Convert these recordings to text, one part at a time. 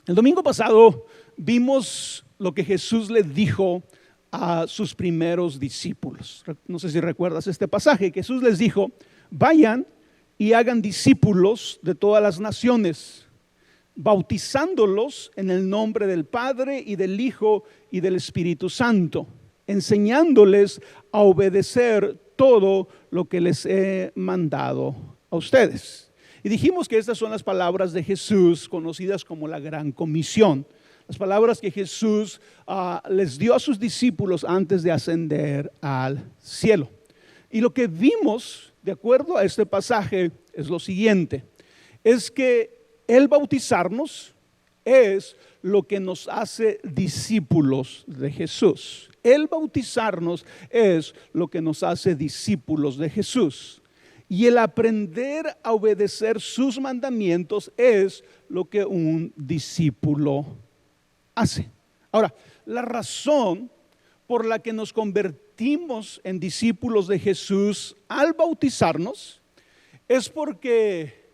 El domingo pasado vimos lo que Jesús le dijo a sus primeros discípulos. No sé si recuerdas este pasaje. Jesús les dijo: vayan y hagan discípulos de todas las naciones, bautizándolos en el nombre del Padre y del Hijo y del Espíritu Santo, enseñándoles a obedecer todo lo que les he mandado a ustedes. Y dijimos que estas son las palabras de Jesús, conocidas como la Gran Comisión. Las palabras que Jesús les dio a sus discípulos antes de ascender al cielo. Y lo que vimos, de acuerdo a este pasaje, es lo siguiente: es que el bautizarnos es lo que nos hace discípulos de Jesús. El bautizarnos es lo que nos hace discípulos de Jesús. Y el aprender a obedecer sus mandamientos es lo que un discípulo hace. Ahora, la razón por la que nos convertimos en discípulos de Jesús al bautizarnos es porque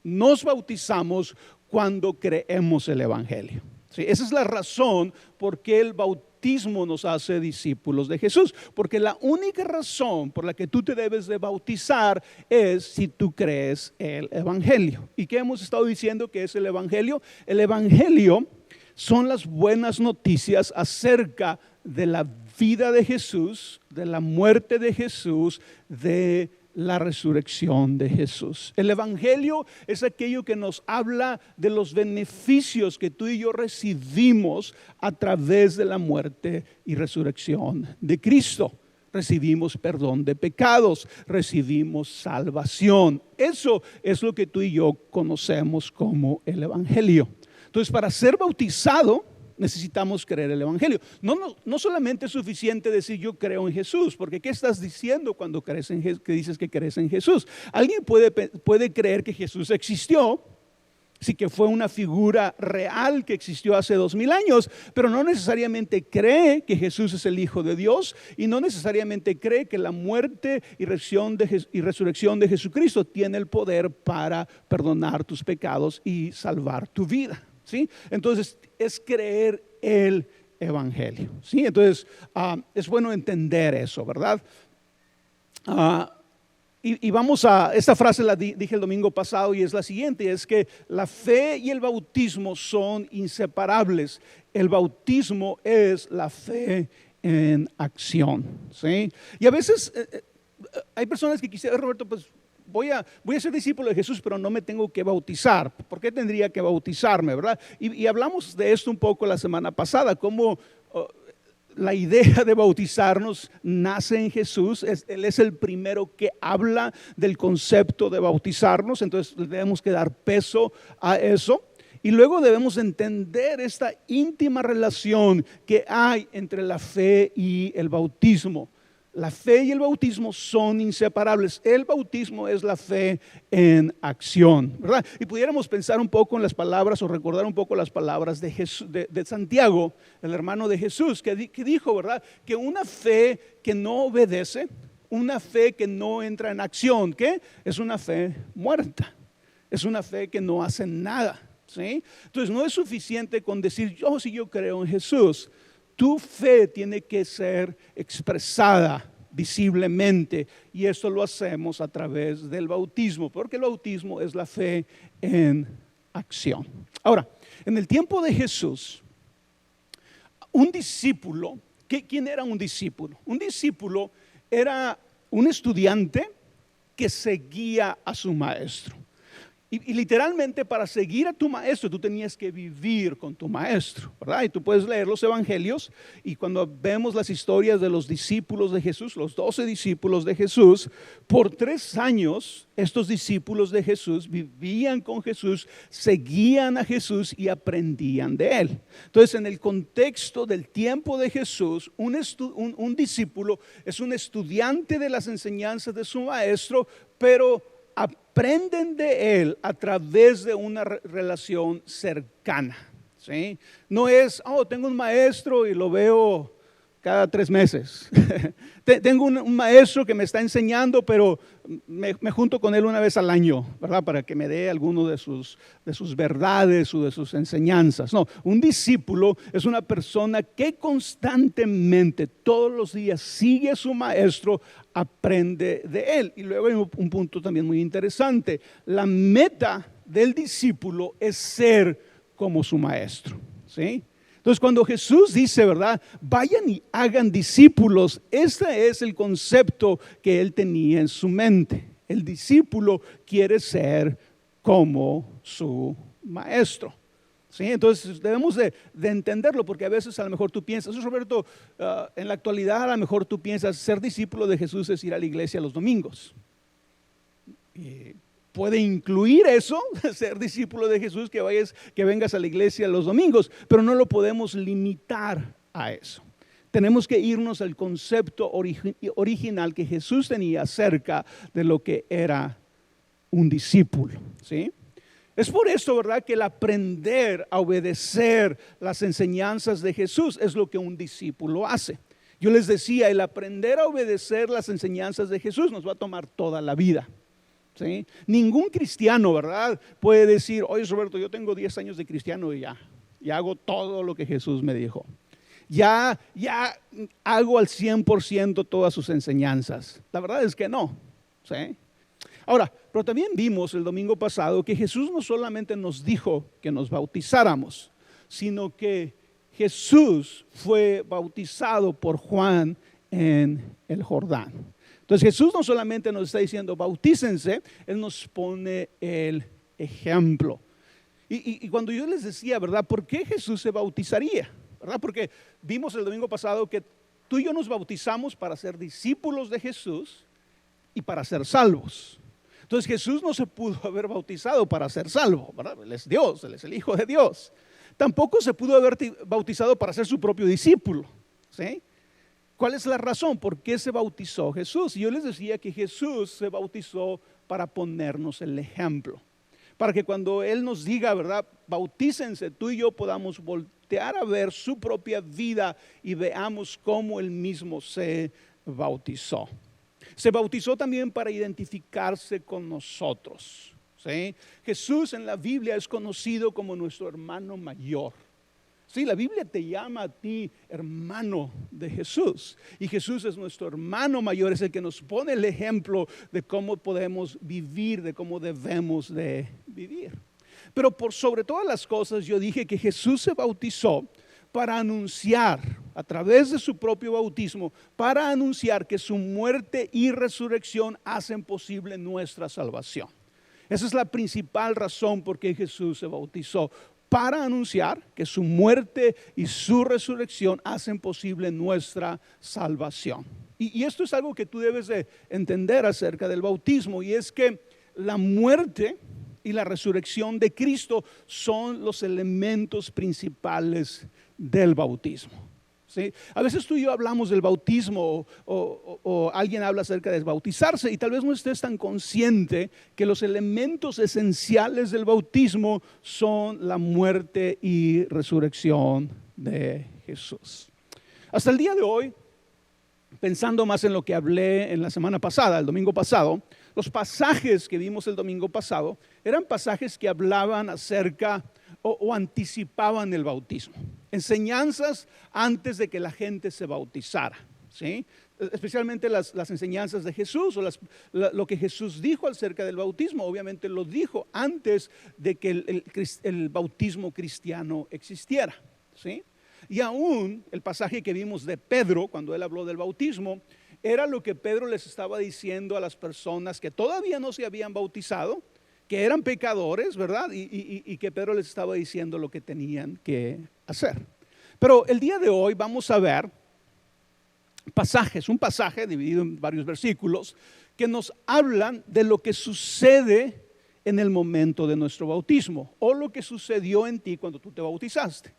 nos bautizamos cuando creemos el Evangelio. ¿Sí? Esa es la razón por qué el bautismo nos hace discípulos de Jesús. Porque la única razón por la que tú te debes de bautizar es si tú crees el Evangelio. ¿Y qué hemos estado diciendo que es el Evangelio? El Evangelio son las buenas noticias acerca de la vida de Jesús, de la muerte de Jesús, de la resurrección de Jesús. El Evangelio es aquello que nos habla de los beneficios que tú y yo recibimos a través de la muerte y resurrección de Cristo. Recibimos perdón de pecados, recibimos salvación. Eso es lo que tú y yo conocemos como el Evangelio. Entonces, para ser bautizado necesitamos creer el Evangelio. No solamente es suficiente decir yo creo en Jesús, porque ¿qué estás diciendo cuando crees en que dices que crees en Jesús? Alguien puede creer que Jesús existió, sí, que fue una figura real que existió hace 2000 años, pero no necesariamente cree que Jesús es el Hijo de Dios y no necesariamente cree que la muerte y resurrección de Jesucristo tiene el poder para perdonar tus pecados y salvar tu vida. ¿Sí? Entonces es creer el Evangelio. ¿Sí? Entonces es bueno entender eso, ¿verdad? Y vamos a, esta frase la dije el domingo pasado y es la siguiente: es que la fe y el bautismo son inseparables. El bautismo es la fe en acción. ¿Sí? Y a veces hay personas que quisieran: Roberto, pues voy a ser discípulo de Jesús, pero no me tengo que bautizar. ¿Por qué tendría que bautizarme, verdad? Y hablamos de esto un poco la semana pasada, cómo la idea de bautizarnos nace en Jesús. Él es el primero que habla del concepto de bautizarnos, entonces debemos que dar peso a eso. Y luego debemos entender esta íntima relación que hay entre la fe y el bautismo. La fe y el bautismo son inseparables. El bautismo es la fe en acción, ¿verdad? Y pudiéramos pensar un poco en las palabras o recordar un poco las palabras de Santiago, el hermano de Jesús, que dijo, ¿verdad? Que una fe que no obedece, una fe que no entra en acción, ¿qué? Es una fe muerta. Es una fe que no hace nada, ¿sí? Entonces no es suficiente con decir yo creo en Jesús. Tu fe tiene que ser expresada visiblemente, y esto lo hacemos a través del bautismo, porque el bautismo es la fe en acción. Ahora, en el tiempo de Jesús, un discípulo, ¿quién era un discípulo? Un discípulo era un estudiante que seguía a su maestro. Y literalmente para seguir a tu maestro tú tenías que vivir con tu maestro, ¿verdad? Y tú puedes leer los evangelios y cuando vemos las historias de los discípulos de Jesús, los 12 discípulos de Jesús, por 3 años estos discípulos de Jesús vivían con Jesús, seguían a Jesús y aprendían de él. Entonces, en el contexto del tiempo de Jesús, un discípulo es un estudiante de las enseñanzas de su maestro, pero aprenden de él a través de una relación cercana, ¿sí? No es, tengo un maestro y lo veo cada 3 meses. Tengo un maestro que me está enseñando, pero me junto con él una vez al año, ¿verdad? Para que me dé alguno de sus verdades o de sus enseñanzas. No, un discípulo es una persona que constantemente, todos los días, sigue a su maestro, aprende de él. Y luego hay un punto también muy interesante. La meta del discípulo es ser como su maestro, ¿sí? Entonces, cuando Jesús dice, ¿verdad? Vayan y hagan discípulos, ese es el concepto que él tenía en su mente. El discípulo quiere ser como su maestro, ¿sí? Entonces, debemos de entenderlo, porque a veces a lo mejor tú piensas, Roberto, en la actualidad a lo mejor tú piensas, ser discípulo de Jesús es ir a la iglesia los domingos. Puede incluir eso, ser discípulo de Jesús, que vengas a la iglesia los domingos, pero no lo podemos limitar a eso. Tenemos que irnos al concepto original que Jesús tenía acerca de lo que era un discípulo, ¿sí? Es por eso, ¿verdad?, que el aprender a obedecer las enseñanzas de Jesús es lo que un discípulo hace. Yo les decía, el aprender a obedecer las enseñanzas de Jesús nos va a tomar toda la vida. ¿Sí? Ningún cristiano, ¿verdad?, puede decir, oye, Roberto, yo tengo 10 años de cristiano y ya hago todo lo que Jesús me dijo. Ya hago al 100% todas sus enseñanzas. La verdad es que no, ¿sí? Ahora, pero también vimos el domingo pasado que Jesús no solamente nos dijo que nos bautizáramos, sino que Jesús fue bautizado por Juan en el Jordán. Entonces Jesús no solamente nos está diciendo bautícense, Él nos pone el ejemplo. Y cuando yo les decía, ¿verdad?, ¿por qué Jesús se bautizaría? ¿Verdad? Porque vimos el domingo pasado que tú y yo nos bautizamos para ser discípulos de Jesús y para ser salvos. Entonces Jesús no se pudo haber bautizado para ser salvo, ¿verdad? Él es Dios, Él es el Hijo de Dios. Tampoco se pudo haber bautizado para ser su propio discípulo, ¿sí? ¿Cuál es la razón? ¿Por qué se bautizó Jesús? Y yo les decía que Jesús se bautizó para ponernos el ejemplo. Para que cuando Él nos diga, ¿verdad?, bautícense, tú y yo podamos voltear a ver su propia vida y veamos cómo Él mismo se bautizó. Se bautizó también para identificarse con nosotros, ¿sí? Jesús en la Biblia es conocido como nuestro hermano mayor. Sí, la Biblia te llama a ti hermano de Jesús. Y Jesús es nuestro hermano mayor, es el que nos pone el ejemplo de cómo podemos vivir, de cómo debemos de vivir. Pero por sobre todas las cosas yo dije que Jesús se bautizó para anunciar, a través de su propio bautismo, para anunciar que su muerte y resurrección hacen posible nuestra salvación. Esa es la principal razón por qué Jesús se bautizó. Para anunciar que su muerte y su resurrección hacen posible nuestra salvación. Y esto es algo que tú debes de entender acerca del bautismo, y es que la muerte y la resurrección de Cristo son los elementos principales del bautismo. ¿Sí? A veces tú y yo hablamos del bautismo o alguien habla acerca de bautizarse y tal vez no estés tan consciente que los elementos esenciales del bautismo son la muerte y resurrección de Jesús. Hasta el día de hoy, pensando más en lo que hablé en la semana pasada, el domingo pasado, los pasajes que vimos el domingo pasado eran pasajes que hablaban acerca o anticipaban el bautismo. Enseñanzas antes de que la gente se bautizara, ¿sí? Especialmente las enseñanzas de Jesús o lo que Jesús dijo acerca del bautismo. Obviamente lo dijo antes de que el bautismo cristiano existiera, ¿sí? Y aún el pasaje que vimos de Pedro cuando él habló del bautismo era lo que Pedro les estaba diciendo a las personas que todavía no se habían bautizado, que eran pecadores, ¿verdad? Y que Pedro les estaba diciendo lo que tenían que hacer. Pero el día de hoy vamos a ver un pasaje dividido en varios versículos que nos hablan de lo que sucede en el momento de nuestro bautismo o lo que sucedió en ti cuando tú te bautizaste.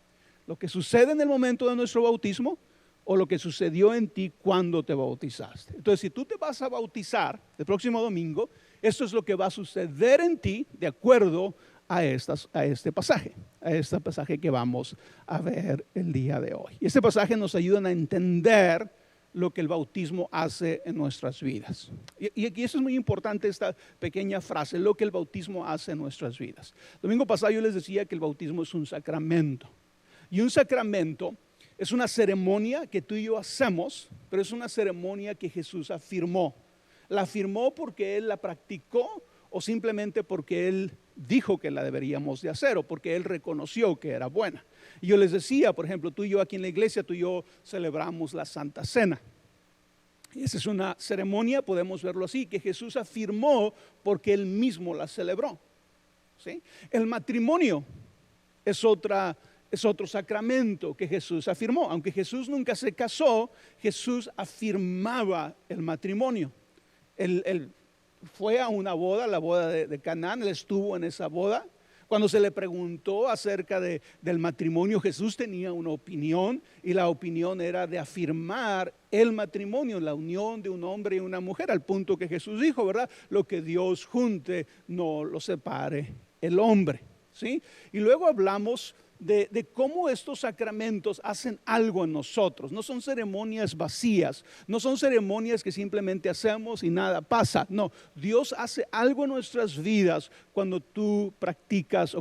Lo que sucede en el momento de nuestro bautismo o lo que sucedió en ti cuando te bautizaste. Entonces, si tú te vas a bautizar el próximo domingo, esto es lo que va a suceder en ti de acuerdo a este pasaje, a este pasaje que vamos a ver el día de hoy. Y este pasaje nos ayuda a entender lo que el bautismo hace en nuestras vidas. Y aquí eso es muy importante, esta pequeña frase, lo que el bautismo hace en nuestras vidas. Domingo pasado yo les decía que el bautismo es un sacramento. Y un sacramento es una ceremonia que tú y yo hacemos, pero es una ceremonia que Jesús afirmó. ¿La afirmó porque Él la practicó o simplemente porque Él dijo que la deberíamos de hacer o porque Él reconoció que era buena? Y yo les decía, por ejemplo, tú y yo aquí en la iglesia, tú y yo celebramos la Santa Cena. Y esa es una ceremonia, podemos verlo así, que Jesús afirmó porque Él mismo la celebró. ¿Sí? El matrimonio es otro sacramento que Jesús afirmó. Aunque Jesús nunca se casó, Jesús afirmaba el matrimonio. Él fue a una boda, la boda de Canaán, Él estuvo en esa boda. Cuando se le preguntó acerca del matrimonio, Jesús tenía una opinión y la opinión era de afirmar el matrimonio, la unión de un hombre y una mujer, al punto que Jesús dijo, ¿verdad? Lo que Dios junte, no lo separe el hombre, ¿sí? Y luego hablamos de cómo estos sacramentos hacen algo en nosotros. No son ceremonias vacías, no son ceremonias que simplemente hacemos y nada pasa. No, Dios hace algo en nuestras vidas cuando tú practicas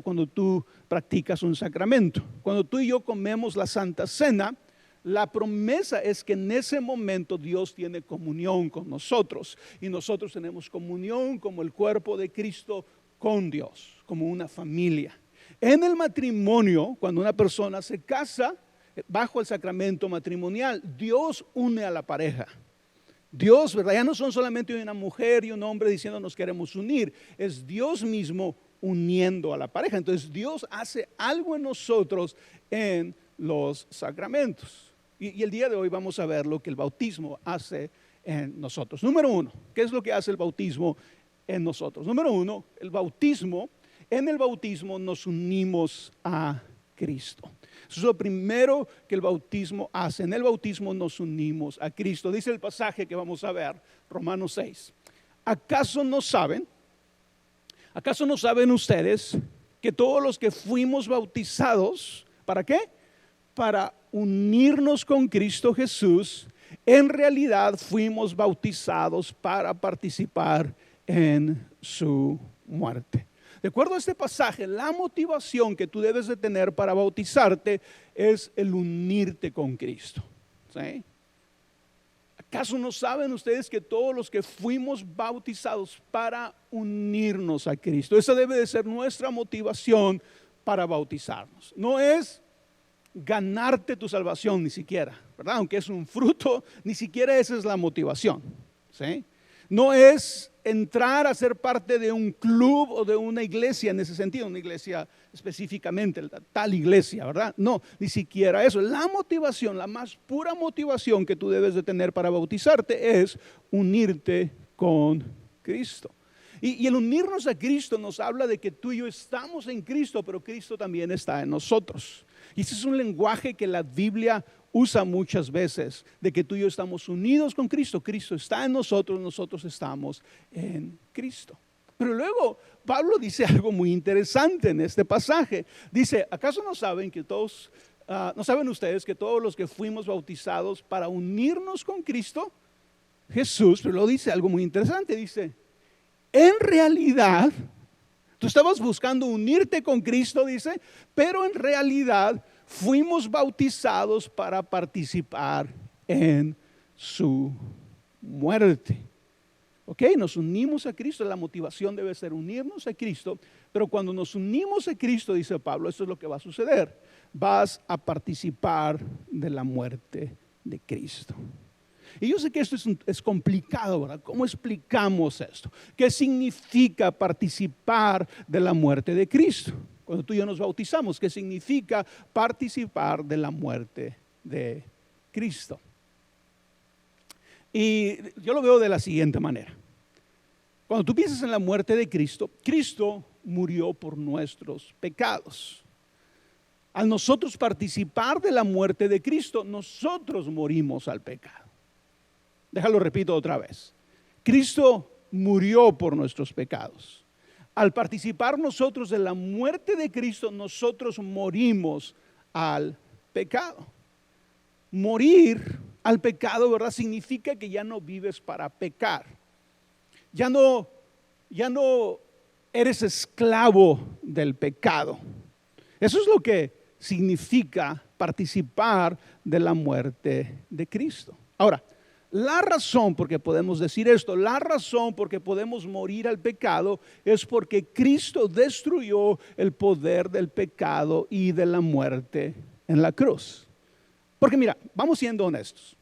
un sacramento. Cuando tú y yo comemos la Santa Cena, la promesa es que en ese momento Dios tiene comunión con nosotros y nosotros tenemos comunión como el cuerpo de Cristo con Dios, como una familia. En el matrimonio, cuando una persona se casa bajo el sacramento matrimonial, Dios une a la pareja. Dios, ¿verdad? Ya no son solamente una mujer y un hombre diciendo nos queremos unir, es Dios mismo uniendo a la pareja. Entonces Dios hace algo en nosotros en los sacramentos. Y el día de hoy vamos a ver lo que el bautismo hace en nosotros. Número uno, ¿qué es lo que hace el bautismo en nosotros? Número uno, en el bautismo nos unimos a Cristo. Eso es lo primero que el bautismo hace. En el bautismo nos unimos a Cristo. Dice el pasaje que vamos a ver, Romanos 6. ¿Acaso no saben ustedes que todos los que fuimos bautizados, ¿para qué? Para unirnos con Cristo Jesús, en realidad fuimos bautizados para participar en su muerte? De acuerdo a este pasaje, la motivación que tú debes de tener para bautizarte es el unirte con Cristo. ¿Sí? ¿Acaso no saben ustedes que todos los que fuimos bautizados para unirnos a Cristo? Esa debe de ser nuestra motivación para bautizarnos. No es ganarte tu salvación ni siquiera, ¿verdad? Aunque es un fruto, ni siquiera esa es la motivación. ¿Sí? No es entrar a ser parte de un club o de una iglesia en ese sentido, una iglesia específicamente, tal iglesia, ¿verdad? No, ni siquiera eso. La motivación, la más pura motivación que tú debes de tener para bautizarte es unirte con Cristo. Y el unirnos a Cristo nos habla de que tú y yo estamos en Cristo, pero Cristo también está en nosotros. Y ese es un lenguaje que la Biblia usa muchas veces, de que tú y yo estamos unidos con Cristo. Cristo está en nosotros, nosotros estamos en Cristo. Pero luego Pablo dice algo muy interesante en este pasaje. Dice, ¿acaso no saben no saben ustedes que todos los que fuimos bautizados para unirnos con Cristo Jesús? Pero luego dice algo muy interesante, dice, en realidad, tú estabas buscando unirte con Cristo, dice, pero en realidad fuimos bautizados para participar en su muerte. Ok, nos unimos a Cristo, la motivación debe ser unirnos a Cristo, pero cuando nos unimos a Cristo, dice Pablo, esto es lo que va a suceder, vas a participar de la muerte de Cristo. Y yo sé que esto es complicado, ¿verdad? ¿Cómo explicamos esto? ¿Qué significa participar de la muerte de Cristo? Cuando tú y yo nos bautizamos, ¿qué significa participar de la muerte de Cristo? Y yo lo veo de la siguiente manera. Cuando tú piensas en la muerte de Cristo, Cristo murió por nuestros pecados. Al nosotros participar de la muerte de Cristo, nosotros morimos al pecado. Déjalo repito otra vez. Cristo murió por nuestros pecados. al participar nosotros de la muerte de Cristo, nosotros morimos al pecado. Morir al pecado, ¿verdad? Significa que ya no vives para pecar. Ya no eres esclavo del pecado. Eso es lo que significa participar de la muerte de Cristo. Ahora, la razón por qué podemos decir esto, la razón por qué podemos morir al pecado es porque Cristo destruyó el poder del pecado y de la muerte en la cruz. Porque mira, vamos siendo honestos.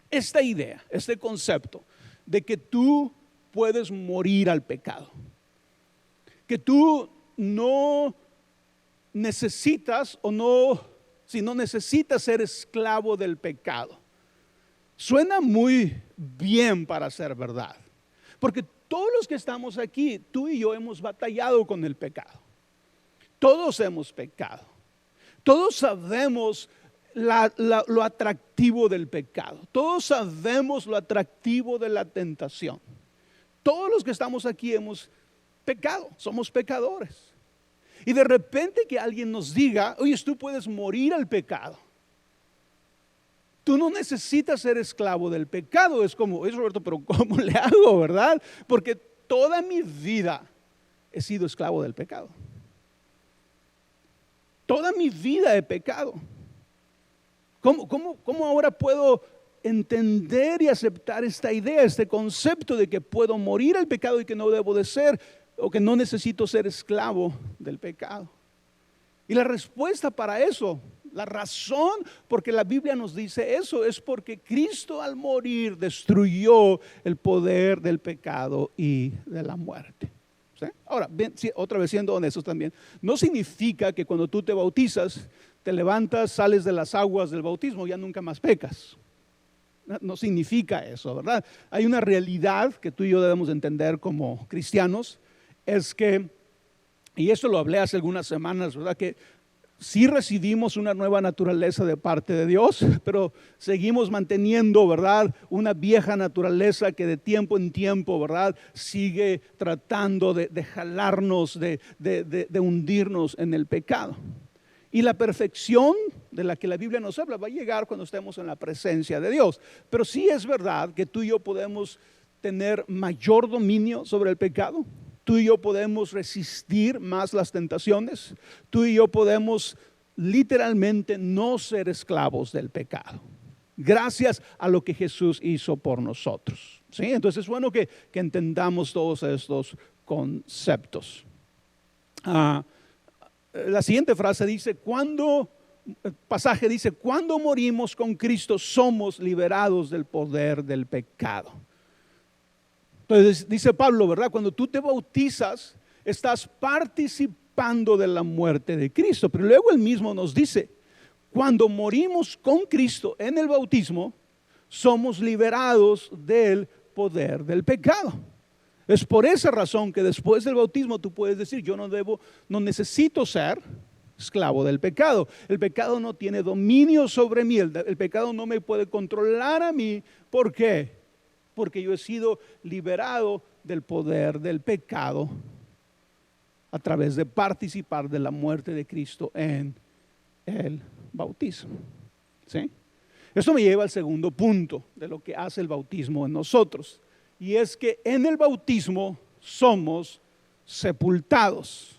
Esta idea, este concepto de que tú puedes morir al pecado, que tú no necesitas si no necesitas ser esclavo del pecado, suena muy bien para ser verdad. Porque todos los que estamos aquí, tú y yo hemos batallado con el pecado. Todos hemos pecado. Todos sabemos lo atractivo del pecado. Todos sabemos lo atractivo de la tentación. Todos los que estamos aquí hemos pecado, somos pecadores. Y de repente que alguien nos diga, oye, tú puedes morir al pecado. Tú no necesitas ser esclavo del pecado. Es como, es Roberto, pero ¿cómo le hago, verdad? Porque toda mi vida he sido esclavo del pecado. Toda mi vida he pecado. ¿Cómo ahora puedo entender y aceptar esta idea, este concepto de que puedo morir al pecado y que no debo de ser, o que no necesito ser esclavo del pecado? Y la respuesta para eso, la razón por que la Biblia nos dice eso, es porque Cristo al morir destruyó el poder del pecado y de la muerte. ¿Sí? Ahora, otra vez siendo honestos también, no significa que cuando tú te bautizas, te levantas, sales de las aguas del bautismo, ya nunca más pecas. No significa eso, ¿verdad? Hay una realidad que tú y yo debemos entender como cristianos, es que, y esto lo hablé hace algunas semanas, ¿verdad? Que sí recibimos una nueva naturaleza de parte de Dios, pero seguimos manteniendo, ¿verdad?, una vieja naturaleza que de tiempo en tiempo, ¿verdad?, sigue tratando de jalarnos, de hundirnos en el pecado. Y la perfección de la que la Biblia nos habla va a llegar cuando estemos en la presencia de Dios. Pero sí es verdad que tú y yo podemos tener mayor dominio sobre el pecado. Tú y yo podemos resistir más las tentaciones. Tú y yo podemos literalmente no ser esclavos del pecado, gracias a lo que Jesús hizo por nosotros. ¿Sí? Entonces es bueno que entendamos todos estos conceptos. La siguiente frase dice, el pasaje dice, cuando morimos con Cristo somos liberados del poder del pecado. Entonces dice Pablo, ¿verdad? Cuando tú te bautizas, estás participando de la muerte de Cristo. Pero luego él mismo nos dice, cuando morimos con Cristo en el bautismo, somos liberados del poder del pecado. Es por esa razón que después del bautismo tú puedes decir, yo no necesito ser esclavo del pecado. El pecado no tiene dominio sobre mí, el pecado no me puede controlar a mí. ¿Por qué? Porque yo he sido liberado del poder del pecado a través de participar de la muerte de Cristo en el bautismo. ¿Sí? Esto me lleva al segundo punto de lo que hace el bautismo en nosotros. Y es que en el bautismo somos sepultados.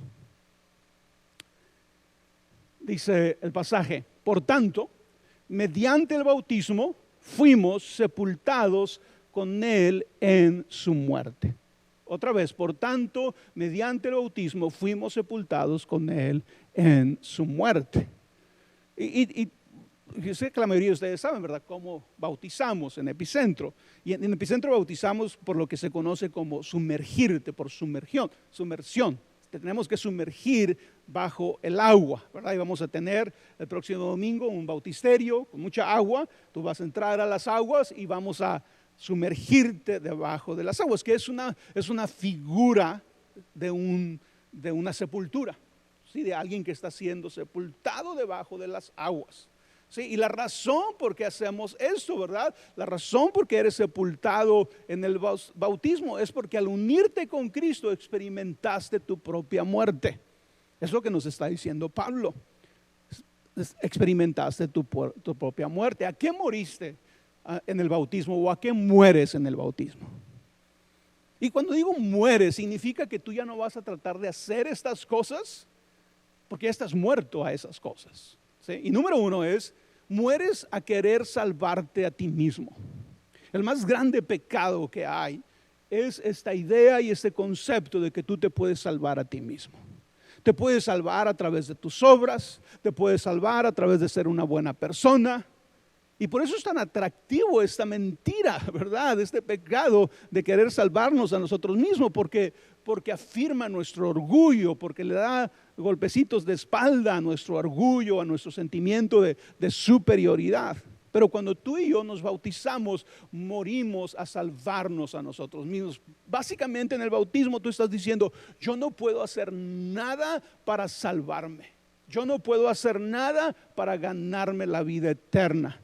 Dice el pasaje, por tanto, mediante el bautismo fuimos sepultados con él en su muerte. Otra vez, por tanto, mediante el bautismo fuimos sepultados con él en su muerte. Y yo sé que la mayoría de ustedes saben, ¿verdad?, cómo bautizamos en Epicentro. Y en Epicentro bautizamos por lo que se conoce como sumergirte, por sumersión. Te tenemos que sumergir bajo el agua, ¿verdad? Y vamos a tener el próximo domingo un bautisterio con mucha agua. Tú vas a entrar a las aguas y vamos a sumergirte debajo de las aguas, que es una figura de una sepultura, ¿sí? De alguien que está siendo sepultado debajo de las aguas. ¿Sí? Y la razón por qué hacemos esto, ¿verdad? La razón por qué eres sepultado en el bautismo es porque al unirte con Cristo experimentaste tu propia muerte. Es lo que nos está diciendo Pablo. Experimentaste tu propia muerte. ¿A qué moriste en el bautismo o a qué mueres en el bautismo? Y cuando digo mueres, significa que tú ya no vas a tratar de hacer estas cosas porque ya estás muerto a esas cosas. ¿Sí? Y número uno es, mueres a querer salvarte a ti mismo. El más grande pecado que hay es esta idea y este concepto de que tú te puedes salvar a ti mismo. Te puedes salvar a través de tus obras, te puedes salvar a través de ser una buena persona. Y por eso es tan atractivo esta mentira, ¿verdad? Este pecado de querer salvarnos a nosotros mismos, porque afirma nuestro orgullo, porque le da golpecitos de espalda a nuestro orgullo, a nuestro sentimiento de superioridad. Pero cuando tú y yo nos bautizamos, morimos a salvarnos a nosotros mismos. Básicamente en el bautismo tú estás diciendo, yo no puedo hacer nada para salvarme. Yo no puedo hacer nada para ganarme la vida eterna.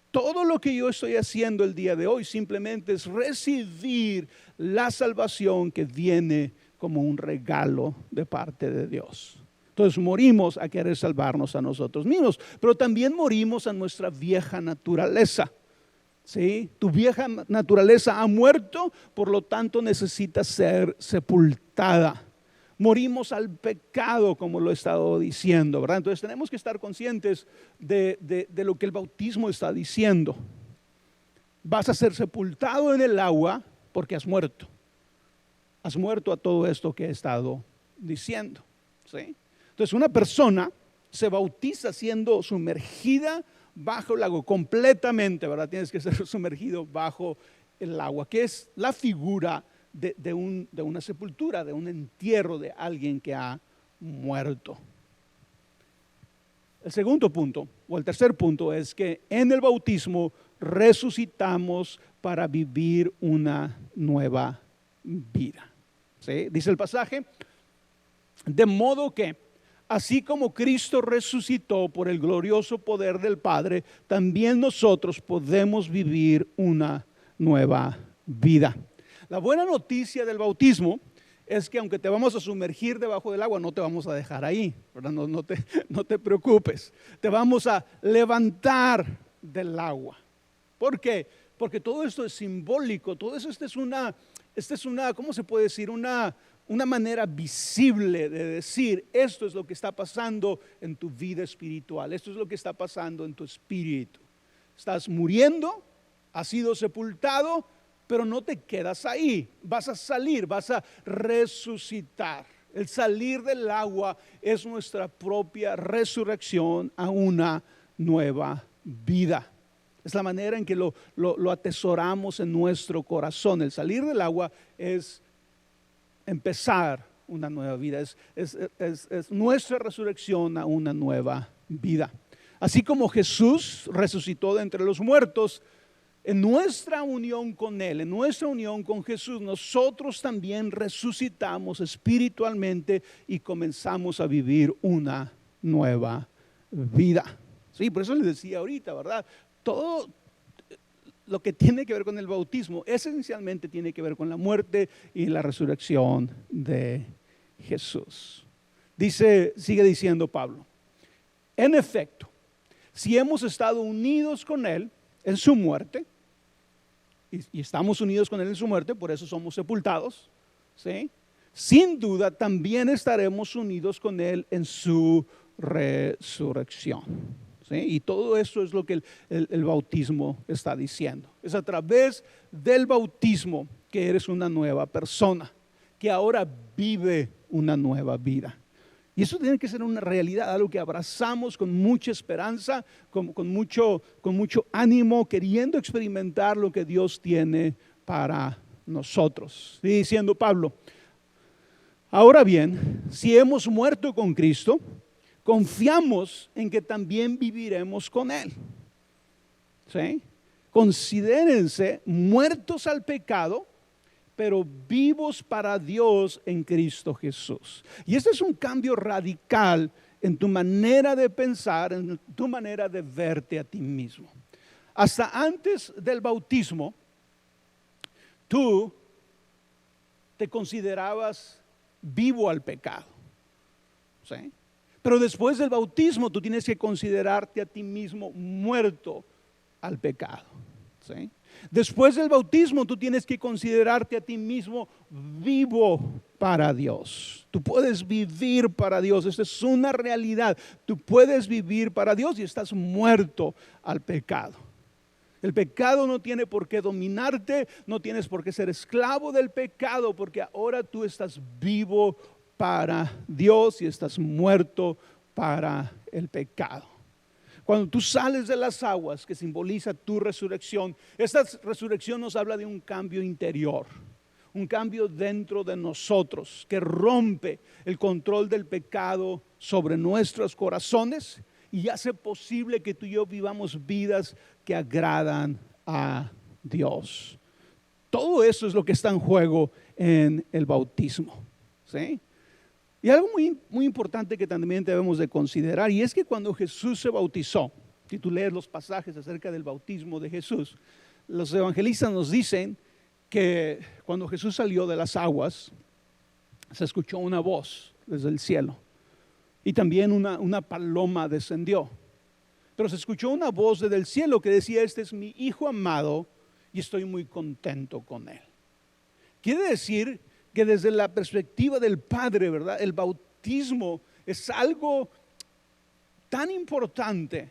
Todo lo que yo estoy haciendo el día de hoy simplemente es recibir la salvación que viene como un regalo de parte de Dios. Entonces morimos a querer salvarnos a nosotros mismos, pero también morimos a nuestra vieja naturaleza. ¿Sí? Tu vieja naturaleza ha muerto, por lo tanto necesita ser sepultada. Morimos al pecado, como lo he estado diciendo, ¿verdad? Entonces tenemos que estar conscientes de lo que el bautismo está diciendo. Vas a ser sepultado en el agua porque has muerto. Has muerto a todo esto que he estado diciendo, ¿sí? Entonces una persona se bautiza siendo sumergida bajo el agua, completamente, ¿verdad? Tienes que ser sumergido bajo el agua, que es la figura de una sepultura, de un entierro de alguien que ha muerto. El segundo punto, o el tercer punto, es que en el bautismo resucitamos para vivir una nueva vida. ¿Sí? Dice el pasaje, de modo que así como Cristo resucitó por el glorioso poder del Padre, también nosotros podemos vivir una nueva vida. La buena noticia del bautismo es que aunque te vamos a sumergir debajo del agua, no te vamos a dejar ahí, ¿verdad? No te preocupes, te vamos a levantar del agua. ¿Por qué? Porque todo esto es simbólico, todo eso es una, ¿cómo se puede decir? Una manera visible de decir, esto es lo que está pasando en tu vida espiritual, esto es lo que está pasando en tu espíritu. Estás muriendo, has sido sepultado, pero no te quedas ahí, vas a salir, vas a resucitar. El salir del agua es nuestra propia resurrección a una nueva vida. Es la manera en que lo atesoramos en nuestro corazón. El salir del agua es empezar una nueva vida, es nuestra resurrección a una nueva vida. Así como Jesús resucitó de entre los muertos, en nuestra unión con Él, en nuestra unión con Jesús, nosotros también resucitamos espiritualmente y comenzamos a vivir una nueva vida. Sí, por eso les decía ahorita, ¿verdad? Todo lo que tiene que ver con el bautismo esencialmente tiene que ver con la muerte y la resurrección de Jesús. Sigue diciendo Pablo, en efecto, si hemos estado unidos con Él en su muerte, y estamos unidos con Él en su muerte, por eso somos sepultados, ¿sí? Sin duda también estaremos unidos con Él en su resurrección, ¿sí? Y todo esto es lo que el bautismo está diciendo. Es a través del bautismo que eres una nueva persona, que ahora vive una nueva vida. Y eso tiene que ser una realidad, algo que abrazamos con mucha esperanza, con mucho ánimo, queriendo experimentar lo que Dios tiene para nosotros. Y diciendo Pablo, ahora bien, si hemos muerto con Cristo, confiamos en que también viviremos con Él. ¿Sí? Considérense muertos al pecado, pero vivos para Dios en Cristo Jesús. Y este es un cambio radical en tu manera de pensar, en tu manera de verte a ti mismo. Hasta antes del bautismo, tú te considerabas vivo al pecado, ¿sí? Pero después del bautismo tú tienes que considerarte a ti mismo muerto al pecado, ¿sí? Después del bautismo tú tienes que considerarte a ti mismo vivo para Dios. Tú puedes vivir para Dios, esta es una realidad. Tú puedes vivir para Dios y estás muerto al pecado. El pecado no tiene por qué dominarte, no tienes por qué ser esclavo del pecado, porque ahora tú estás vivo para Dios y estás muerto para el pecado. Cuando tú sales de las aguas, que simboliza tu resurrección, esta resurrección nos habla de un cambio interior, un cambio dentro de nosotros que rompe el control del pecado sobre nuestros corazones y hace posible que tú y yo vivamos vidas que agradan a Dios. Todo eso es lo que está en juego en el bautismo, ¿sí? Y algo muy importante que también debemos de considerar, y es que cuando Jesús se bautizó, si tú lees los pasajes acerca del bautismo de Jesús, los evangelistas nos dicen que cuando Jesús salió de las aguas, se escuchó una voz desde el cielo, y también una paloma descendió. Pero se escuchó una voz desde el cielo que decía: este es mi Hijo amado y estoy muy contento con él. Quiere decir que desde la perspectiva del Padre, ¿verdad? El bautismo es algo tan importante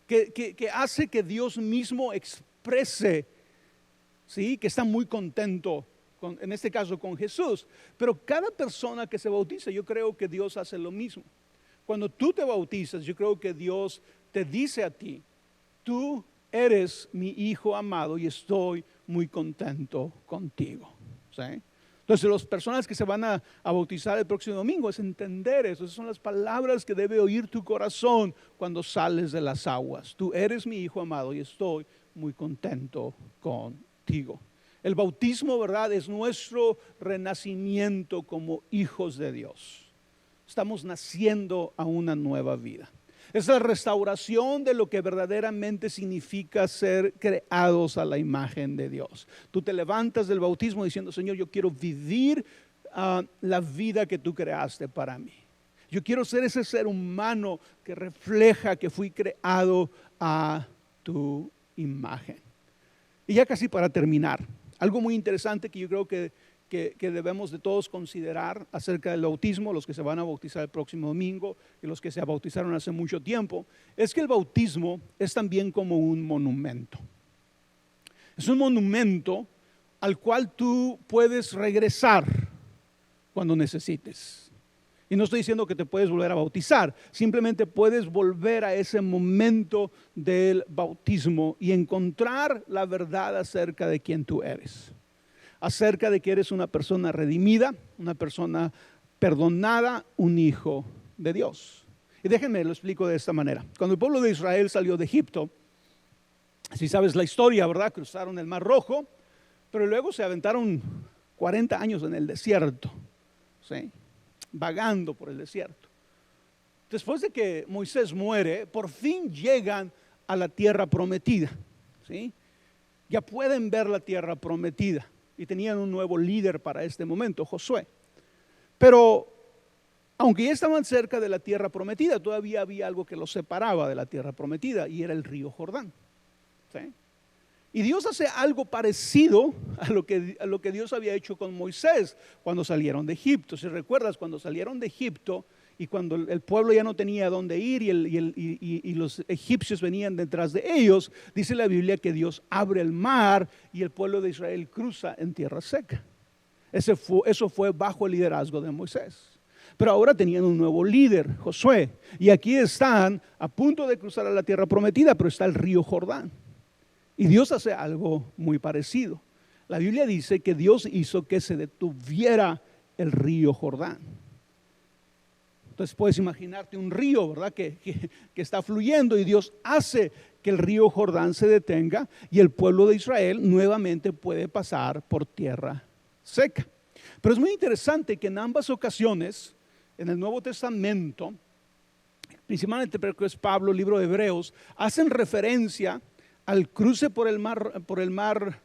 que hace que Dios mismo exprese, ¿sí?, que está muy contento, en este caso con Jesús. Pero cada persona que se bautiza, yo creo que Dios hace lo mismo. Cuando tú te bautizas, yo creo que Dios te dice a ti: tú eres mi Hijo amado y estoy muy contento contigo, ¿sí? Entonces, las personas que se van a bautizar el próximo domingo es entender eso. Esas son las palabras que debe oír tu corazón cuando sales de las aguas. Tú eres mi Hijo amado y estoy muy contento contigo. El bautismo, ¿verdad?, es nuestro renacimiento como hijos de Dios. Estamos naciendo a una nueva vida. Es la restauración de lo que verdaderamente significa ser creados a la imagen de Dios. Tú te levantas del bautismo diciendo: Señor, yo quiero vivir la vida que tú creaste para mí. Yo quiero ser ese ser humano que refleja que fui creado a tu imagen. Y ya casi para terminar, algo muy interesante que yo creo que debemos de todos considerar acerca del bautismo, los que se van a bautizar el próximo domingo y los que se bautizaron hace mucho tiempo, es que el bautismo es también como un monumento. Es un monumento al cual tú puedes regresar cuando necesites. Y no estoy diciendo que te puedes volver a bautizar, simplemente puedes volver a ese momento del bautismo y encontrar la verdad acerca de quién tú eres. Acerca de que eres una persona redimida, una persona perdonada, un hijo de Dios. Y déjenme lo explico de esta manera. Cuando el pueblo de Israel salió de Egipto, si sabes la historia, ¿verdad?, cruzaron el Mar Rojo, pero luego se aventaron 40 años en el desierto, ¿sí?, vagando por el desierto. Después de que Moisés muere, por fin llegan a la tierra prometida, ¿sí? Ya pueden ver la tierra prometida. Y tenían un nuevo líder para este momento, Josué. Pero aunque ya estaban cerca de la tierra prometida, todavía había algo que los separaba de la tierra prometida, y era el río Jordán, ¿sí? Y Dios hace algo parecido a lo que Dios había hecho con Moisés cuando salieron de Egipto. Si recuerdas, cuando salieron de Egipto y cuando el pueblo ya no tenía dónde ir y los egipcios venían detrás de ellos, dice la Biblia que Dios abre el mar y el pueblo de Israel cruza en tierra seca. Eso fue bajo el liderazgo de Moisés. Pero ahora tenían un nuevo líder, Josué, y aquí están a punto de cruzar a la tierra prometida, pero está el río Jordán. Y Dios hace algo muy parecido. La Biblia dice que Dios hizo que se detuviera el río Jordán. Entonces puedes imaginarte un río, ¿verdad?, que está fluyendo, y Dios hace que el río Jordán se detenga y el pueblo de Israel nuevamente puede pasar por tierra seca. Pero es muy interesante que en ambas ocasiones, en el Nuevo Testamento, principalmente porque es Pablo, libro de Hebreos, hacen referencia al cruce por el mar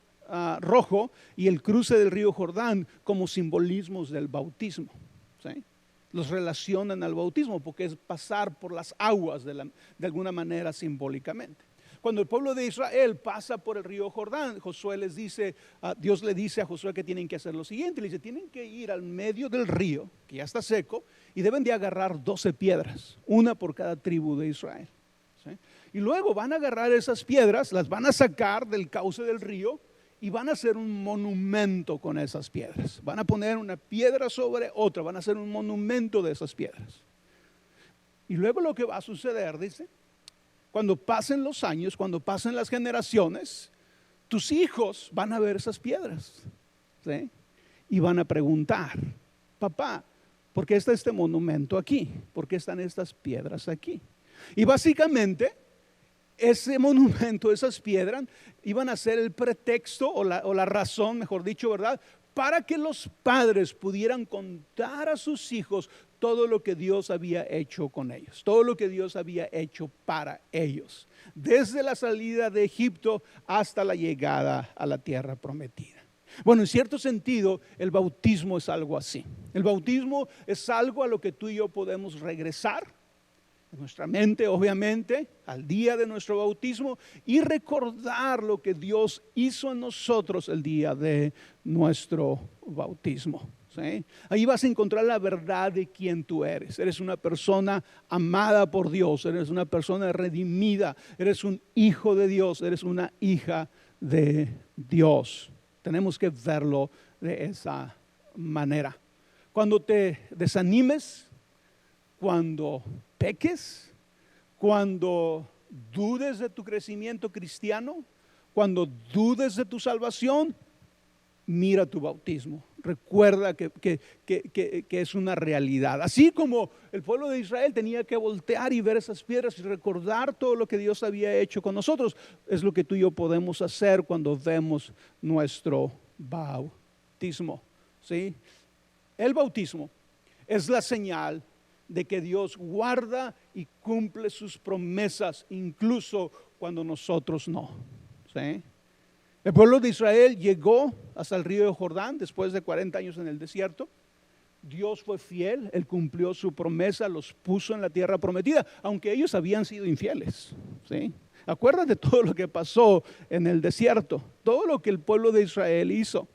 Rojo y el cruce del río Jordán como simbolismos del bautismo, ¿sí? Los relacionan al bautismo porque es pasar por las aguas de alguna manera simbólicamente. Cuando el pueblo de Israel pasa por el río Jordán, Dios le dice a Josué que tienen que hacer lo siguiente. Le dice, tienen que ir al medio del río, que ya está seco, y deben de agarrar 12 piedras, una por cada tribu de Israel, ¿sí? Y luego van a agarrar esas piedras, las van a sacar del cauce del río y van a hacer un monumento con esas piedras. Van a poner una piedra sobre otra, van a hacer un monumento de esas piedras. Y luego lo que va a suceder, dice, cuando pasen los años, cuando pasen las generaciones, tus hijos van a ver esas piedras, ¿sí? Y van a preguntar, papá, ¿por qué está este monumento aquí? ¿Por qué están estas piedras aquí? Y básicamente, ese monumento, esas piedras, iban a ser el pretexto o la razón, mejor dicho, ¿verdad? Para que los padres pudieran contar a sus hijos todo lo que Dios había hecho con ellos, todo lo que Dios había hecho para ellos, desde la salida de Egipto hasta la llegada a la tierra prometida. Bueno, en cierto sentido, el bautismo es algo así. El bautismo es algo a lo que tú y yo podemos regresar en nuestra mente, obviamente, al día de nuestro bautismo y recordar lo que Dios hizo en nosotros el día de nuestro bautismo, ¿sí? Ahí vas a encontrar la verdad de quién tú eres. Eres una persona amada por Dios, eres una persona redimida, eres un hijo de Dios, eres una hija de Dios. Tenemos que verlo de esa manera. Cuando te desanimes, cuando peques, cuando dudes de tu crecimiento cristiano, cuando dudes de tu salvación, mira tu bautismo. Recuerda que es una realidad. Así como el pueblo de Israel tenía que voltear y ver esas piedras y recordar todo lo que Dios había hecho con nosotros, es lo que tú y yo podemos hacer cuando vemos nuestro bautismo, ¿sí? El bautismo es la señal de que Dios guarda y cumple sus promesas, incluso cuando nosotros no, ¿sí? El pueblo de Israel llegó hasta el río de Jordán después de 40 años en el desierto. Dios fue fiel, Él cumplió su promesa, los puso en la tierra prometida, aunque ellos habían sido infieles, ¿sí? Acuérdate de todo lo que pasó en el desierto, todo lo que el pueblo de Israel hizo.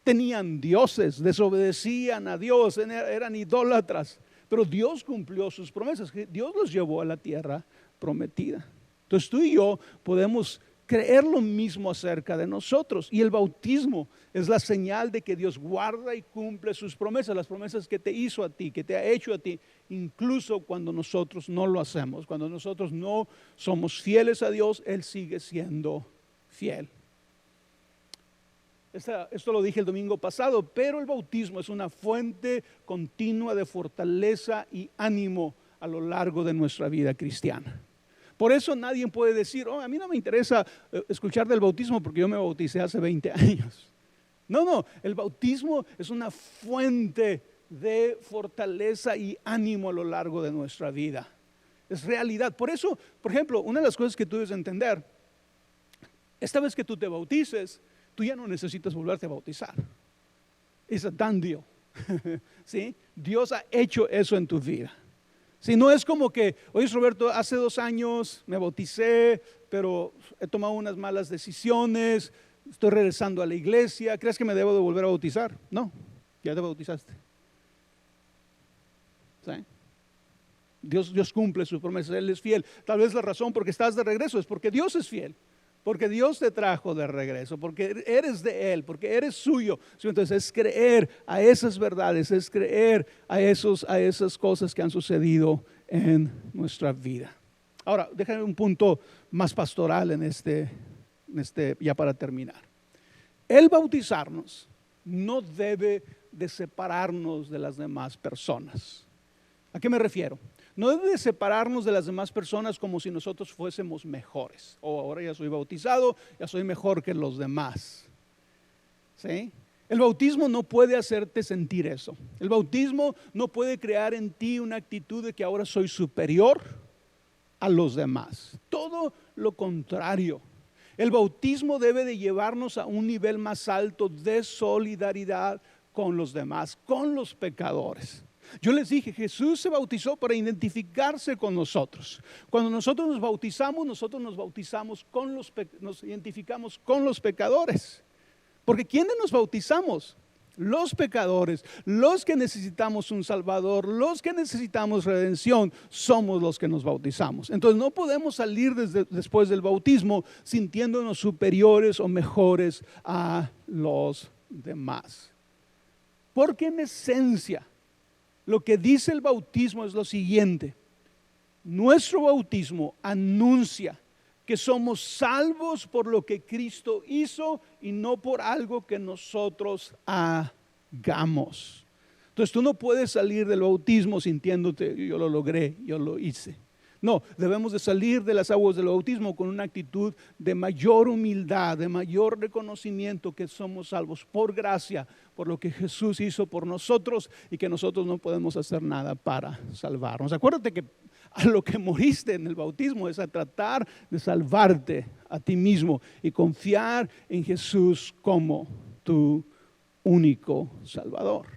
Tenían dioses, desobedecían a Dios, eran idólatras. Pero Dios cumplió sus promesas, Dios los llevó a la tierra prometida. Entonces tú y yo podemos creer lo mismo acerca de nosotros. Y el bautismo es la señal de que Dios guarda y cumple sus promesas, las promesas que te hizo a ti, que te ha hecho a ti, incluso cuando nosotros no lo hacemos, cuando nosotros no somos fieles a Dios, Él sigue siendo fiel. Esto lo dije el domingo pasado, pero el bautismo es una fuente continua de fortaleza y ánimo a lo largo de nuestra vida cristiana. Por eso nadie puede decir, a mí no me interesa escuchar del bautismo porque yo me bauticé hace 20 años. No, el bautismo es una fuente de fortaleza y ánimo a lo largo de nuestra vida. Es realidad. Por eso, por ejemplo, una de las cosas que tú debes entender, esta vez que tú te bautices, tú ya no necesitas volverte a bautizar. Es a done deal. ¿Sí? Dios ha hecho eso en tu vida. Si no es como que, oye Roberto, hace 2 años me bauticé, pero he tomado unas malas decisiones, estoy regresando a la iglesia, ¿crees que me debo de volver a bautizar? No, ya te bautizaste. ¿Sí? Dios cumple sus promesas, Él es fiel. Tal vez la razón por que estás de regreso es porque Dios es fiel. Porque Dios te trajo de regreso, porque eres de Él, porque eres suyo. Entonces es creer a esas verdades, es creer a esas cosas que han sucedido en nuestra vida. Ahora, déjame un punto más pastoral en este ya para terminar. El bautizarnos no debe de separarnos de las demás personas. ¿A qué me refiero? No debe de separarnos de las demás personas como si nosotros fuésemos mejores. Ahora ya soy bautizado, ya soy mejor que los demás. ¿Sí? El bautismo no puede hacerte sentir eso. El bautismo no puede crear en ti una actitud de que ahora soy superior a los demás. Todo lo contrario. El bautismo debe de llevarnos a un nivel más alto de solidaridad con los demás, con los pecadores. Yo les dije, Jesús se bautizó para identificarse con nosotros. Cuando nosotros nos bautizamos nos identificamos con los pecadores. Porque ¿quiénes nos bautizamos? Los pecadores, los que necesitamos un Salvador, los que necesitamos redención, somos los que nos bautizamos. Entonces no podemos salir después del bautismo sintiéndonos superiores o mejores a los demás. Porque en esencia, lo que dice el bautismo es lo siguiente: nuestro bautismo anuncia que somos salvos por lo que Cristo hizo y no por algo que nosotros hagamos. Entonces tú no puedes salir del bautismo sintiéndote, yo lo logré, yo lo hice. No, debemos de salir de las aguas del bautismo con una actitud de mayor humildad, de mayor reconocimiento que somos salvos por gracia, por lo que Jesús hizo por nosotros y que nosotros no podemos hacer nada para salvarnos. Acuérdate que a lo que moriste en el bautismo es a tratar de salvarte a ti mismo y confiar en Jesús como tu único Salvador.